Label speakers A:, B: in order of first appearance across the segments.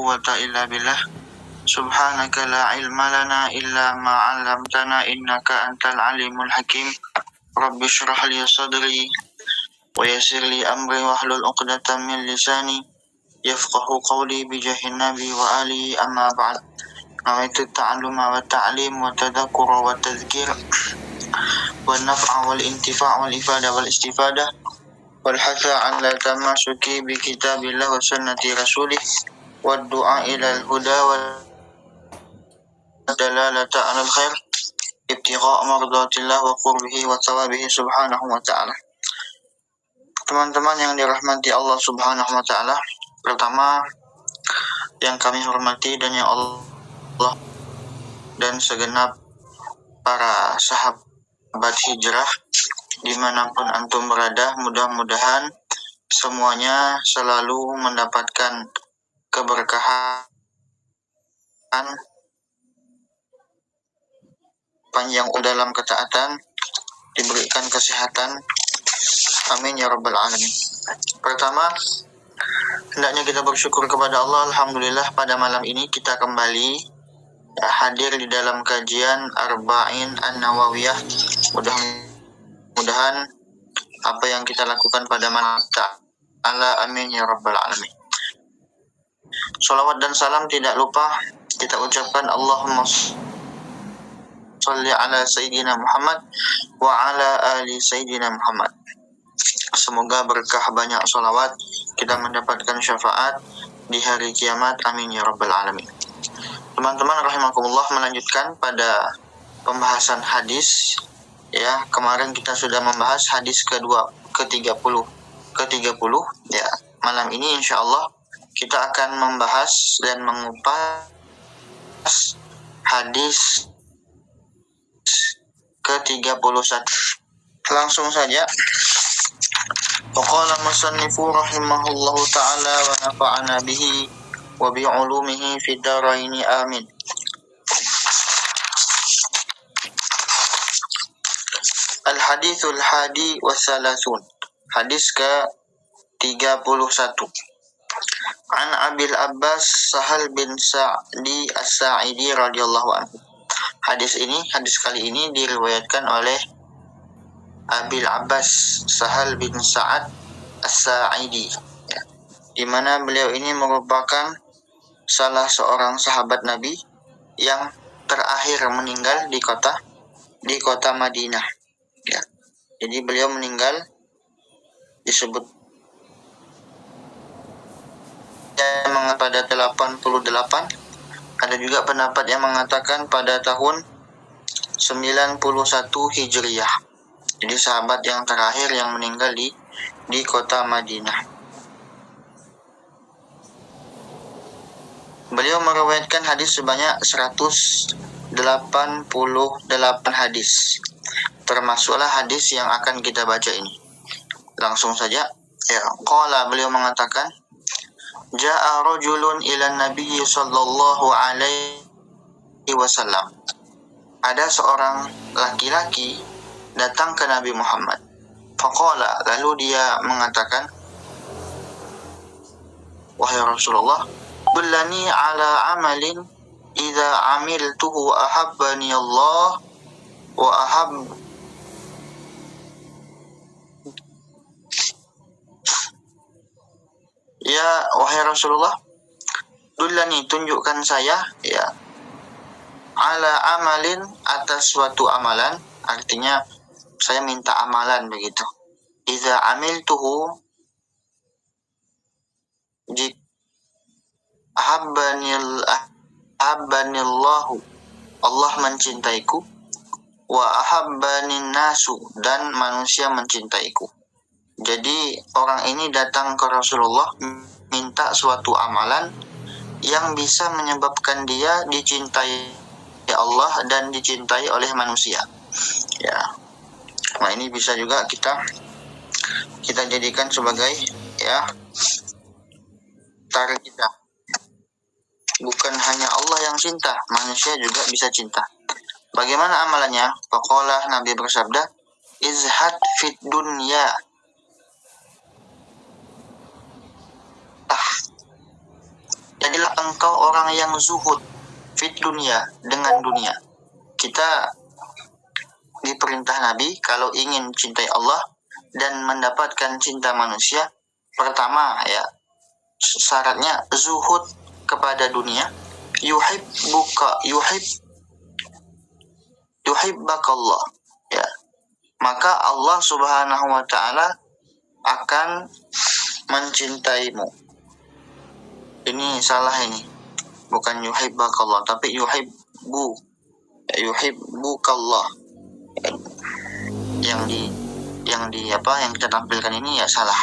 A: quwwata illa billah. Subhanaka la ilma lana illa ma 'allamtana innaka antal alimul hakim. Rabbi shrah li sadri wa yassir li amri wahlul 'uqdatam min lisani yafqahu qawli bi jahin nabi wa alihi amma ba'd. Nawaitu ta'alluma wa ta'lim wa tadhakkura wa tadhkir wa naf'a wal intifa' wal ifada wal istifadah wal hatha an la tamasuki bi kitabillah wa sunnati rasulih wa du'a ila al huda wa dalalata 'ala al khair ibtigha' mardatillah wa qurbihi wa thawabihi subhanahu wa ta'ala. Teman-teman yang dirahmati Allah subhanahu wa ta'ala, pertama yang kami hormati dan yang Allah dan segenap para sahabat hijrah dimanapun antum berada, mudah-mudahan semuanya selalu mendapatkan keberkahan, panjang dalam ketaatan, diberikan kesehatan, amin ya rabbal alamin. Pertama, hendaknya kita bersyukur kepada Allah. Alhamdulillah pada malam ini kita kembali hadir di dalam kajian Arba'in An-Nawawiyah. Mudah-mudahan apa yang kita lakukan pada malam ta'ala, amin ya rabbal alamin. Salawat dan salam tidak lupa kita ucapkan Allahumma sholli ala Sayyidina Muhammad wa ala ali Sayyidina Muhammad. Semoga berkah banyak salawat kita mendapatkan syafaat di hari kiamat, amin ya rabbal alamin. Teman-teman rahimakumullah, melanjutkan pada pembahasan hadis ya. Kemarin kita sudah membahas hadis ke-30 ya. Malam ini insyaallah kita akan membahas dan mengupas hadis ke-31. Langsung saja. Waqala musannifu rahimahullahu ta'ala wa nafa'ana bihi wa bi'ulumihi fid dharaini amin. Al-hadithul hadi wa thalathun. Hadis ke-31. An Abil Abbas Sahal bin Sa'di As-Sa'idi radhiyallahu anhu. Hadis kali ini diriwayatkan oleh Abil Abbas Sahal bin Sa'ad As-Sa'idi ya, di mana beliau ini merupakan salah seorang sahabat Nabi yang terakhir meninggal di kota Madinah ya. Jadi beliau meninggal disebut pada 88, ada juga pendapat yang mengatakan pada tahun 91 Hijriyah. Jadi sahabat yang terakhir yang meninggal di kota Madinah. Beliau meriwayatkan hadis sebanyak 188 hadis. Termasuklah hadis yang akan kita baca ini. Langsung saja. Ya, qala, beliau mengatakan, Ja'a rajulun ila Nabi sallallahu alaihi wasallam. Ada seorang laki-laki datang ke Nabi Muhammad. Faqala, lalu dia mengatakan, wahai Rasulullah, dullani ala amalin idza amiltuhu ahabbani Allah wa Ya, wahai Rasulullah, dullani, tunjukkan saya ya, ala amalin, atas suatu amalan, artinya saya minta amalan begitu. Idza amiltuhu, jika ahabbanillahu, Allah mencintaiku, wa ahabbanin nasu, dan manusia mencintaiku. Jadi orang ini datang ke Rasulullah minta suatu amalan yang bisa menyebabkan dia dicintai Allah dan dicintai oleh manusia. Ya. Nah, ini bisa juga kita jadikan sebagai ya target kita. Bukan hanya Allah yang cinta, manusia juga bisa cinta. Bagaimana amalannya? Faqala, Nabi bersabda, izhad fit dunya. jadilah engkau orang yang zuhud fit dunia, dengan dunia. Kita diperintah Nabi kalau ingin cintai Allah dan mendapatkan cinta manusia, pertama ya syaratnya zuhud kepada dunia. Yuhibbakallah, ya, maka Allah Subhanahu wa taala akan mencintaimu. Ini salah, ini bukan yuhibbakallah tapi yuhibbukallah. Yang kita tampilkan ini ya salah.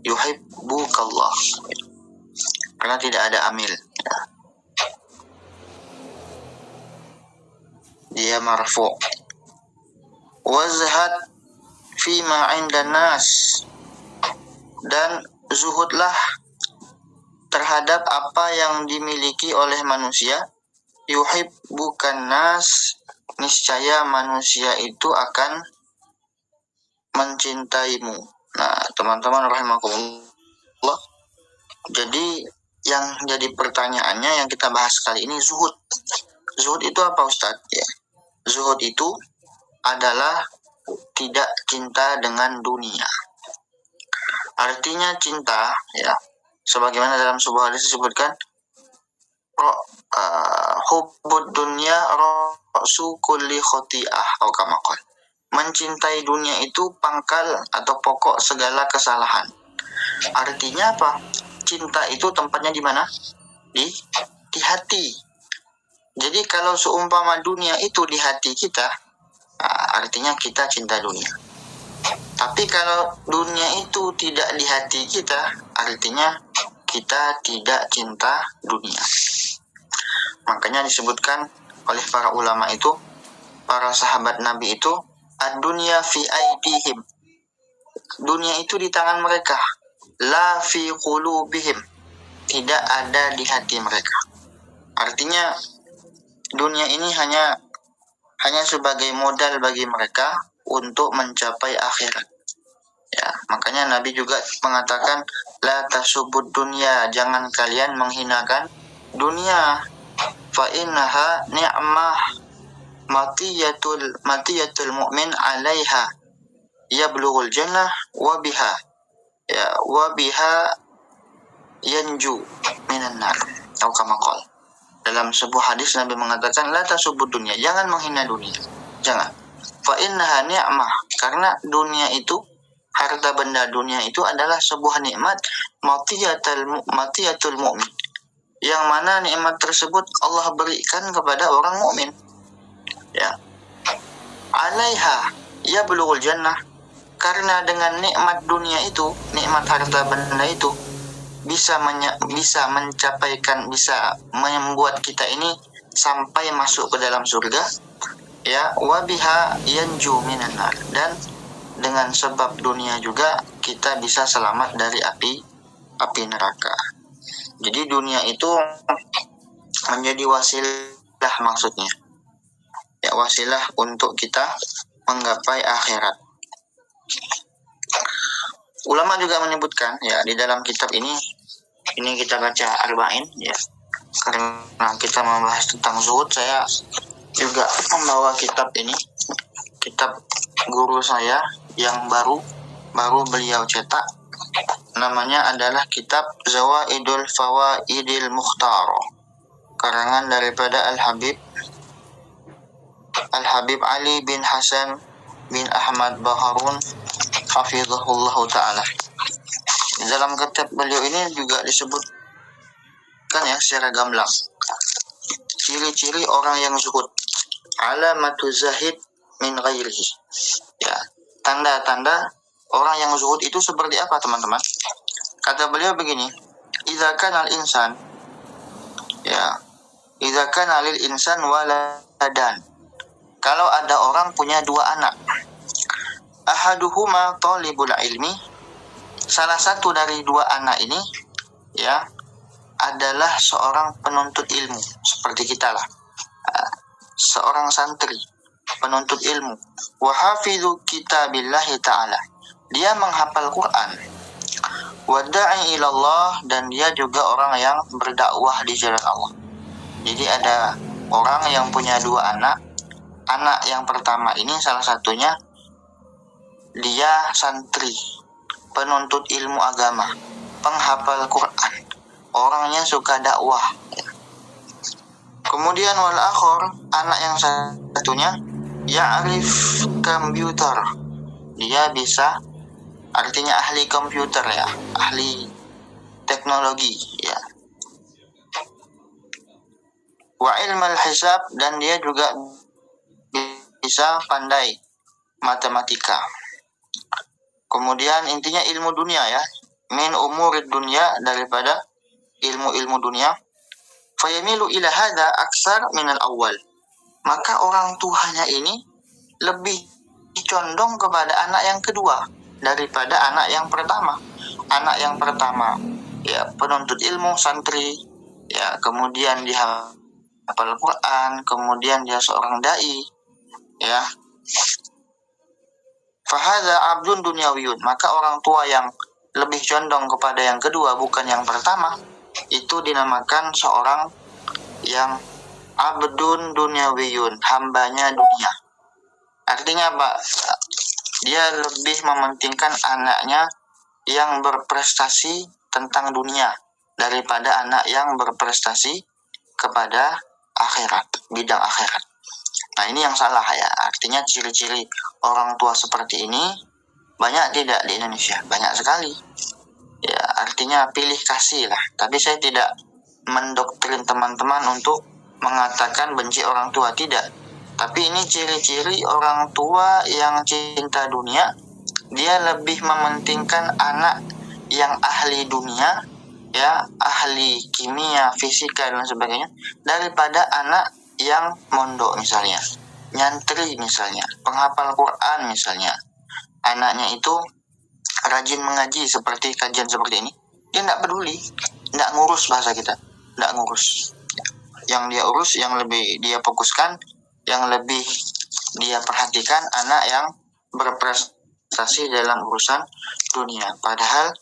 A: Yuhibbukallah, karena tidak ada amil, ya. Dia marfu. Wazhad fima 'indan nas, dan zuhudlah terhadap apa yang dimiliki oleh manusia. Yuhibbukan nas, niscaya manusia itu akan mencintaimu. Nah, teman-teman rahimakumullah, jadi yang jadi pertanyaannya yang kita bahas kali ini zuhud. Zuhud itu apa, Ustadz? Ya, zuhud itu adalah tidak cinta dengan dunia. Artinya cinta, ya, sebagaimana dalam sebuah hadis disebutkan, hubbud dunya ra'su kulli khati'ah, atau kama qala. Mencintai dunia itu pangkal atau pokok segala kesalahan. Artinya apa? Cinta itu tempatnya di mana? Di hati. Jadi kalau seumpama dunia itu di hati kita, artinya kita cinta dunia. Tapi kalau dunia itu tidak di hati kita, artinya kita tidak cinta dunia. Makanya disebutkan oleh para ulama itu, para sahabat Nabi itu, ad-dunya fi aidihim, dunia itu di tangan mereka, la fi qulubihim, tidak ada di hati mereka. Artinya dunia ini hanya sebagai modal bagi mereka untuk mencapai akhirat. Ya, makanya Nabi juga mengatakan la tasubud dunya, jangan kalian menghinakan dunia, fa innaha ni'mah matiyatul mu'min 'alaiha yablughul jannah wa biha yanju minan nar, atau kama qala. Dalam sebuah hadis Nabi mengatakan la tasubud dunya, jangan menghina dunia, jangan. Fa innaha ni'mah, karena dunia itu, harta benda dunia itu adalah sebuah nikmat matiyatul mu'min, yang mana nikmat tersebut Allah berikan kepada orang mukmin. Ya. Alaiha yablughul jannah, karena dengan nikmat dunia itu, nikmat harta benda itu bisa membuat kita ini sampai masuk ke dalam surga, ya, wa biha yanju minan nar, dan dengan sebab dunia juga kita bisa selamat dari api neraka. Jadi dunia itu menjadi wasilah, maksudnya ya, wasilah untuk kita menggapai akhirat. Ulama juga menyebutkan, ya, di dalam kitab ini kita baca Arba'in, ya, karena kita membahas tentang zuhud, saya juga membawa kitab ini, kitab guru saya yang baru beliau cetak, namanya adalah kitab Zawaidul Fawaidil Mukhtar, karangan daripada Al-Habib Ali bin Hasan bin Ahmad Baharun hafizahullah ta'ala. Dalam kitab beliau ini juga disebutkan, ya, secara gamblang ciri-ciri orang yang zuhud, alamatu zahid min ghairihi, ya, tanda-tanda orang yang zuhud itu seperti apa, teman-teman? Kata beliau begini, idza kana al-insan, ya, idza kana lil insan waladan, kalau ada orang punya dua anak, ahaduhuma talibul ilmi, salah satu dari dua anak ini, ya, adalah seorang penuntut ilmu seperti kita lah, seorang santri penuntut ilmu, wa hafidhu kitabillahi ta'ala, dia menghafal Quran, Wada'i ilallah, dan dia juga orang yang berdakwah di jalan Allah. Jadi ada orang yang punya dua anak. Anak yang pertama ini salah satunya dia santri, penuntut ilmu agama, penghafal Quran, orangnya suka dakwah. Kemudian wal akhor, anak yang satunya ya'rif komputer, dia bisa, artinya ahli komputer ya, ahli teknologi ya. Wa ilmal hisab, dan dia juga bisa pandai matematika. Kemudian intinya ilmu dunia ya, min umurid dunia, daripada ilmu-ilmu dunia. Fayamilu ila hadha aksar minal awal, maka orang tuanya ini lebih condong kepada anak yang kedua daripada anak yang pertama. Anak yang pertama ya penuntut ilmu, santri ya, kemudian dia hafal Quran, kemudian dia seorang dai ya. Fahadha abdun dunyawiyun, maka orang tua yang lebih condong kepada yang kedua bukan yang pertama, itu dinamakan seorang yang abdun dunyawiyun, hambanya dunia. Artinya apa? Dia lebih mementingkan anaknya yang berprestasi tentang dunia daripada anak yang berprestasi kepada akhirat, bidang akhirat. Nah ini yang salah ya. Artinya ciri-ciri orang tua seperti ini banyak tidak di Indonesia? Banyak sekali ya. Artinya pilih kasih lah. Tapi saya tidak mendoktrin teman-teman untuk mengatakan benci orang tua, tidak. Tapi ini ciri-ciri orang tua yang cinta dunia. Dia lebih mementingkan anak yang ahli dunia ya, ahli kimia, fisika dan sebagainya, daripada anak yang mondok misalnya, nyantri misalnya, penghafal Quran misalnya. Anaknya itu rajin mengaji seperti kajian seperti ini, dia tidak peduli, tidak ngurus, bahasa kita, tidak ngurus. Yang dia urus, yang lebih dia fokuskan, yang lebih dia perhatikan anak yang berprestasi dalam urusan dunia. Padahal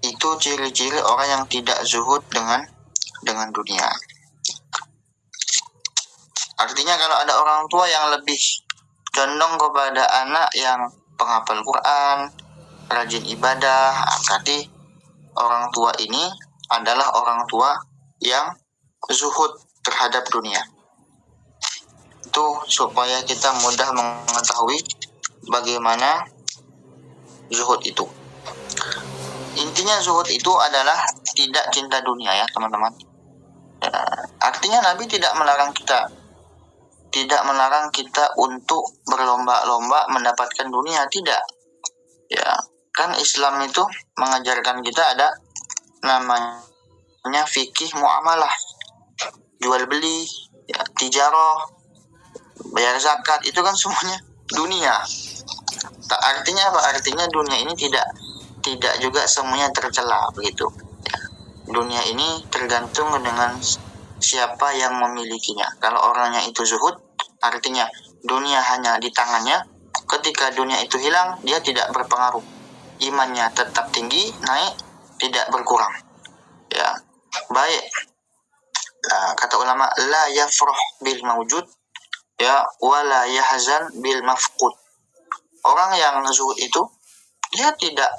A: itu ciri-ciri orang yang tidak zuhud dengan dunia. Artinya kalau ada orang tua yang lebih condong kepada anak yang penghafal Quran, rajin ibadah, berarti orang tua ini adalah orang tua yang zuhud terhadap dunia. Itu supaya kita mudah mengetahui bagaimana zuhud itu. Intinya zuhud itu adalah tidak cinta dunia ya teman-teman. Artinya Nabi tidak melarang kita untuk berlomba-lomba mendapatkan dunia, tidak. Ya, kan Islam itu mengajarkan kita ada namanya fikih muamalah, jual beli, ya, tijarah, bayar zakat, itu kan semuanya dunia. Artinya apa? Artinya dunia ini tidak juga semuanya tercela begitu. Ya, dunia ini tergantung dengan siapa yang memilikinya. Kalau orangnya itu zuhud, artinya dunia hanya di tangannya. Ketika dunia itu hilang, dia tidak berpengaruh. Imannya tetap tinggi, naik, tidak berkurang. Ya, baik. Kata ulama, la yafrah bil mawjud, ya, wala yahzan bil mafqud. Orang yang zuhud itu dia tidak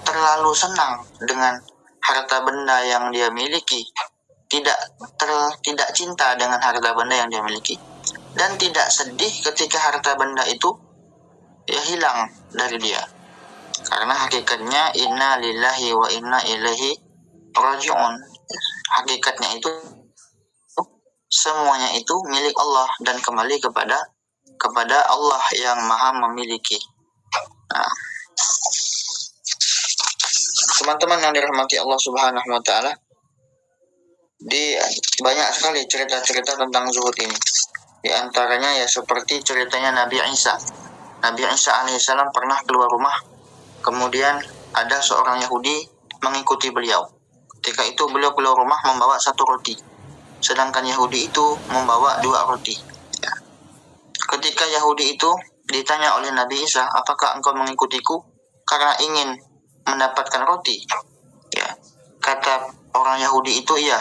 A: terlalu senang dengan harta benda yang dia miliki, tidak cinta dengan harta benda yang dia miliki, dan tidak sedih ketika harta benda itu ya hilang dari dia. Karena hakikatnya inna lillahi wa inna ilaihi raji'un. Hakikatnya itu semuanya itu milik Allah dan kembali kepada Allah yang Maha memiliki. Nah, teman-teman yang dirahmati Allah Subhanahu wa taala, di banyak sekali cerita-cerita tentang zuhud ini. Di antaranya ya seperti ceritanya Nabi Isa. Nabi Isa alaihissalam pernah keluar rumah, kemudian ada seorang Yahudi mengikuti beliau. Ketika itu beliau keluar rumah membawa satu roti, sedangkan Yahudi itu membawa 2 roti. Ketika Yahudi itu ditanya oleh Nabi Isa, apakah engkau mengikutiku? karena ingin mendapatkan roti. Ya, kata orang Yahudi itu iya.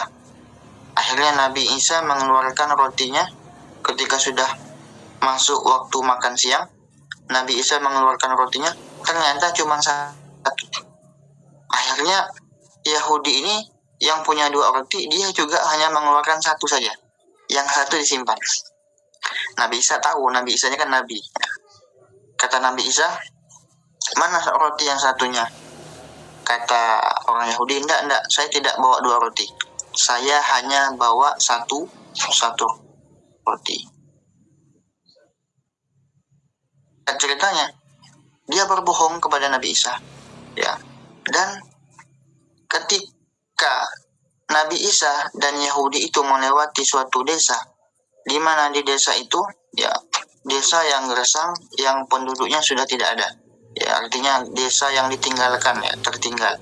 A: Akhirnya Nabi Isa mengeluarkan rotinya ketika sudah masuk waktu makan siang. Nabi Isa mengeluarkan rotinya, ternyata cuma satu. Akhirnya Yahudi ini yang punya 2 roti, dia juga hanya mengeluarkan satu saja. Yang satu disimpan. Nabi Isa tahu, Nabi Isanya kan Nabi. Kata Nabi Isa, mana roti yang satunya? Kata orang Yahudi, enggak, saya tidak bawa 2 roti. Saya hanya bawa satu roti. Dan ceritanya, dia berbohong kepada Nabi Isa. Ya. Dan ketika Nabi Isa dan Yahudi itu melewati suatu desa, di mana di desa itu, ya, desa yang gersang, yang penduduknya sudah tidak ada. Ya, artinya desa yang ditinggalkan, ya, tertinggal.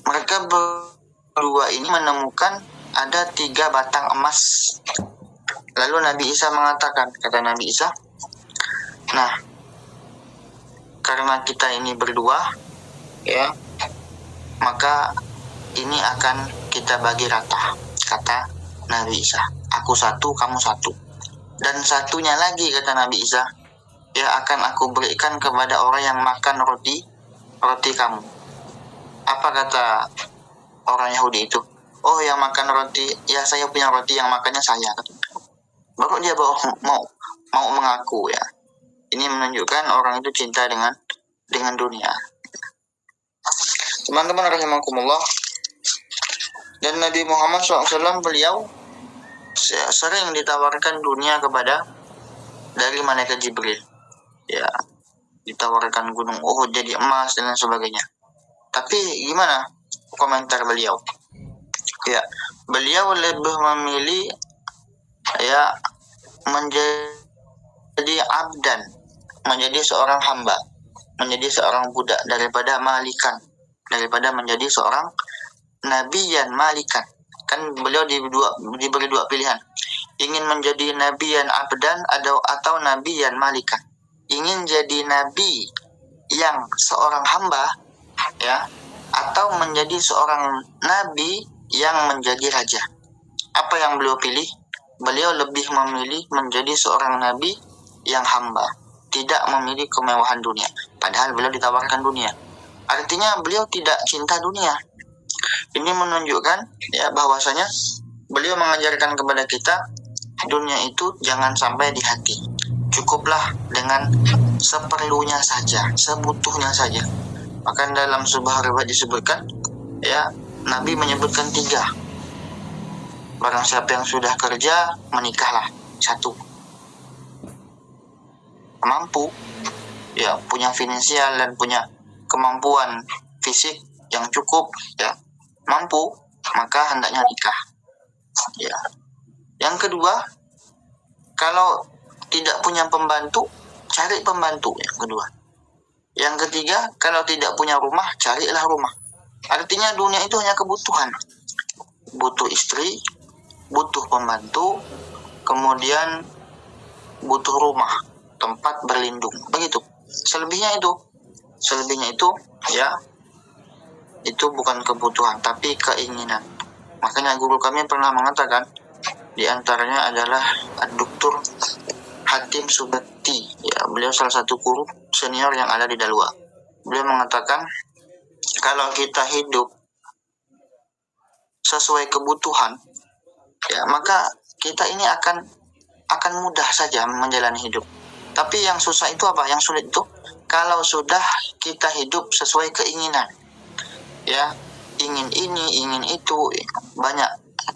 A: Mereka berdua ini menemukan ada 3 batang emas. Lalu Nabi Isa mengatakan, kata Nabi Isa, nah, karena kita ini berdua, ya, maka ini akan kita bagi rata, kata Nabi Isa. Aku satu, kamu satu. Dan satunya lagi, kata Nabi Isa, ya akan aku berikan kepada orang yang makan roti kamu. Apa kata orang Yahudi itu? Oh, yang makan roti, ya saya punya roti, yang makannya saya. Baru dia mau mengaku, ya. Ini menunjukkan orang itu cinta dengan dunia. Teman-teman rahimakumullah. Dan Nabi Muhammad SAW beliau sering ditawarkan dunia dari malaikat Jibril. Ya, ditawarkan gunung Uhud jadi emas dan lain sebagainya. Tapi gimana komentar beliau? Ya, beliau lebih memilih, ya, menjadi abdan, menjadi seorang hamba, menjadi seorang budak daripada menjadi seorang nabiyan malikan. Kan beliau diberi 2 pilihan. Ingin menjadi nabiyan abdan atau nabiyan malikan. Ingin jadi nabi yang seorang hamba, ya, atau menjadi seorang nabi yang menjadi raja. Apa yang beliau pilih? Beliau lebih memilih menjadi seorang nabi yang hamba, tidak memilih kemewahan dunia. Padahal beliau ditawarkan dunia. Artinya beliau tidak cinta dunia. Ini menunjukkan, ya, bahwasanya beliau mengajarkan kepada kita, dunia itu jangan sampai di hati. Cukuplah dengan seperlunya saja, sebutuhnya saja. Maka dalam sebuah riwayat disebutkan, ya, Nabi menyebutkan 3. Barang siapa yang sudah kerja, menikahlah. 1. Mampu, ya, punya finansial dan punya kemampuan fisik yang cukup, ya, mampu, maka hendaknya nikah. Ya. Yang kedua, kalau tidak punya pembantu, cari pembantu. Yang kedua. Yang ketiga, kalau tidak punya rumah, carilah rumah. Artinya dunia itu hanya kebutuhan. Butuh istri, butuh pembantu, kemudian butuh rumah, tempat berlindung. Begitu. Selebihnya itu, ya, itu bukan kebutuhan, tapi keinginan. Makanya guru kami pernah mengatakan, di antaranya adalah Dr. Hatim Subakti. Ya, beliau salah satu guru senior yang ada di Dalwa. Beliau mengatakan, kalau kita hidup sesuai kebutuhan, ya, maka kita ini akan mudah saja menjalani hidup. Tapi yang susah itu apa? Yang sulit itu kalau sudah kita hidup sesuai keinginan. Ya, ingin ini, ingin itu, banyak.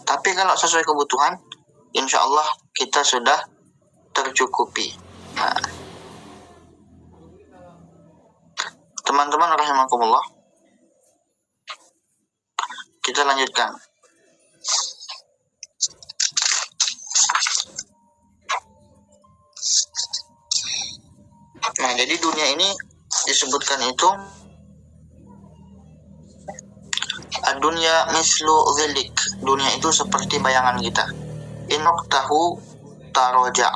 A: Tapi kalau sesuai kebutuhan, insya Allah kita sudah tercukupi. Nah, teman-teman rahimakumullah, kita lanjutkan. Nah, jadi dunia ini disebutkan itu dunia mislu zilik. Dunia itu seperti bayangan kita. Inoktahu taroja.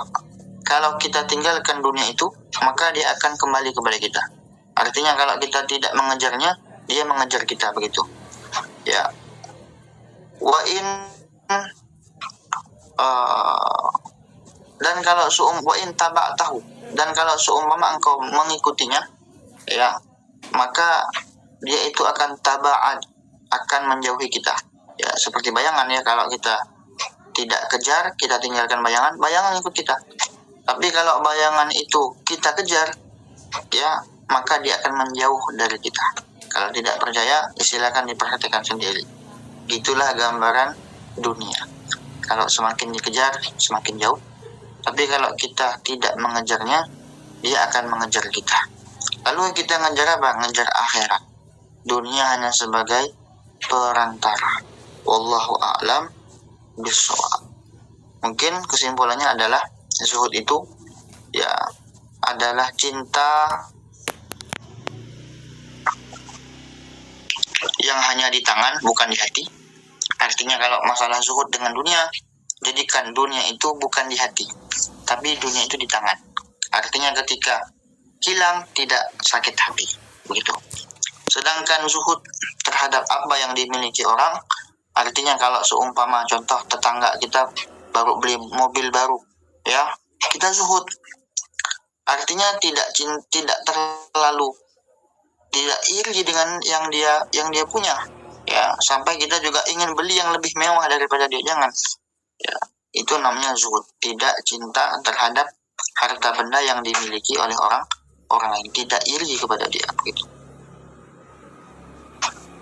A: Kalau kita tinggalkan dunia itu, maka dia akan kembali kepada kita. Artinya kalau kita tidak mengejarnya, dia mengejar kita, begitu. Ya. Wa in dan kalau wa in taba'tahu, dan kalau seumpama engkau mengikutinya, ya, maka dia itu akan taba'ad, akan menjauhi kita. Ya, seperti bayangan ya, kalau kita tidak kejar, kita tinggalkan bayangan, bayangan ikut kita. Tapi kalau bayangan itu kita kejar, ya, maka dia akan menjauh dari kita. Kalau tidak percaya, silakan diperhatikan sendiri. Itulah gambaran dunia. Kalau semakin dikejar, semakin jauh. Tapi kalau kita tidak mengejarnya, dia akan mengejar kita. Lalu kita ngejar apa? Ngejar akhirat. Dunia hanya sebagai perantara. Wallahu a'lam bishawab. Mungkin kesimpulannya adalah zuhud itu ya adalah cinta yang hanya di tangan, bukan di hati. Artinya kalau masalah zuhud dengan dunia, jadikan dunia itu bukan di hati, tapi dunia itu di tangan. Artinya ketika hilang tidak sakit hati, begitu. Sedangkan zuhud terhadap apa yang dimiliki orang, artinya kalau seumpama contoh tetangga kita baru beli mobil baru, ya, kita zuhud. Artinya tidak terlalu tidak iri dengan yang dia punya, ya, sampai kita juga ingin beli yang lebih mewah daripada dia, jangan. Ya, itu namanya zuhud, tidak cinta terhadap harta benda yang dimiliki oleh orang lain, tidak iri kepada dia, gitu.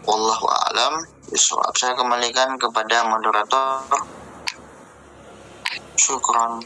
A: Wallahu a'lam bishawab. Saya kembalikan kepada moderator. Syukran.